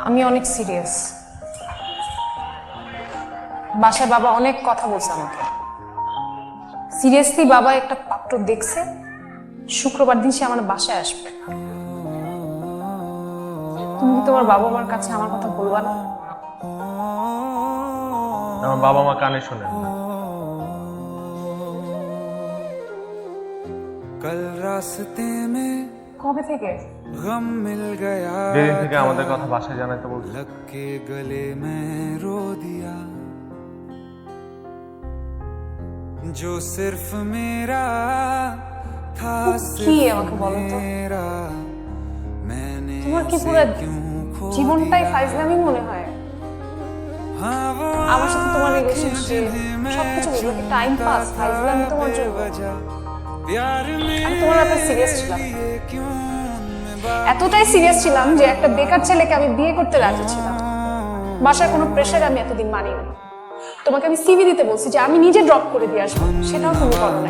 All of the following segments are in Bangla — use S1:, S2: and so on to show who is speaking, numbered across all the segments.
S1: আমি অনেক সিরিয়াস। বাসায় বাবা অনেক কথা বলছে আমাকে। সিরিয়াসলি বাবা একটা পাত্র দেখছে, শুক্রবার দিন সে আমার বাসায় আসবে। তুমি কি তোমার বাবা মার কাছে আমার কথা বলবা না?
S2: আমার বাবা মা কানে শোনেন না।
S1: কবে থেকে?
S2: যেদিন থেকে আমাদের কথা বাসায় জানাতে বলছে।
S3: जो सिर्फ मेरा था
S1: কি আমাকে বলো তো, তোমার কি পুরো জীবনটাই ফাইজলামি মনে হয়? আমার সাথে তোমার রিলেশনশিপ সবকিছু এগুলো কি টাইম পাস, ফাইজলামি তোমার জন্য? আমি তোমার ব্যাপারে সিরিয়াস ছিলাম, এতটাই সিরিয়াস ছিলাম যে একটা বেকার ছেলেকে আমি বিয়ে করতে রাজি ছিলাম। বাসার কোনো প্রেশার আমি এতদিন মানিনি। তোমাকে আমি সিভি দিতে বলছি যে আমি নিজে ড্রপ করে দিয়ে আসবো, সেটাও তুমি করো না।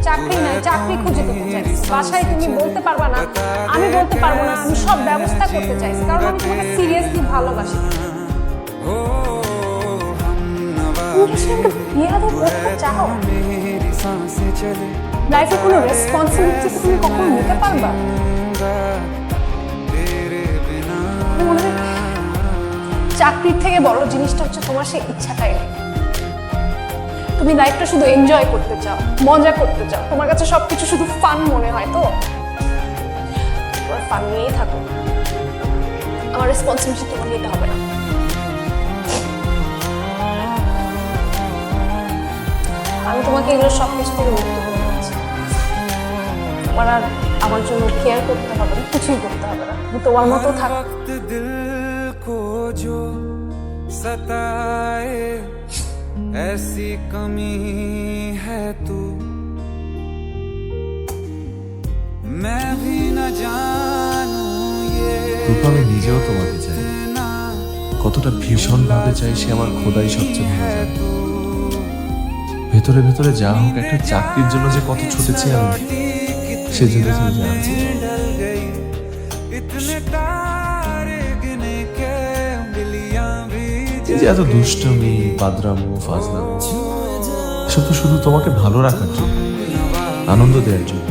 S1: চাকরি নাই, চাকরি খুঁজে দিতে চাইছি। বাসায় তুমি বলতে পারবা না, আমি বলতে পারবো না, আমি সব ব্যবস্থা করতে চাইছি, কারণ আমি তোমাকে সিরিয়াসলি ভালোবাসি। তুমি কি আমাকে বিয়ে করতে চাও? লাইফে কোনো রেসপন্সিবিলিটি তুমি কখনো নিতে পারবা? মনে হয় চাকরির থেকে বড় জিনিসটা হচ্ছে তোমার সেই ইচ্ছাটাই নেই। তুমি লাইফটা শুধু এনজয় করতে চাও, মজা করতে চাও, তোমার কাছে সবকিছু শুধু ফান মনে হয়। তো তোমার ফান নিয়েই থাকো, আমার রেসপন্সিবিলিটি তোমার নিতে হবে না। আমি তোমাকে এগুলো সবকিছু থেকে মুক্ত করে দিচ্ছি। তোমার আর আমার জন্য কেয়ার করতে হবে না, কিছুই করতে হবে না, তুমি তোমার মতো থাকো।
S3: सताए ऐसी कमी है तू, मैं भी न जानूं ये
S4: আমি নিজেও তোমাকে চাই, কতটা ভীষণ ভাবে চাই সে আমার খোদাই সবচেয়ে ভালো জানে। ভেতরে ভেতরে যা হোক একটা চাকরির জন্য যে কত ছুটেছি আমি, সেজন্য তুমি জানছি। এই যে এত দুষ্টমি, বাদরামো, ফাজলামো, এসব তো শুধু তোমাকে ভালো রাখার জন্য, আনন্দ দেওয়ার জন্য।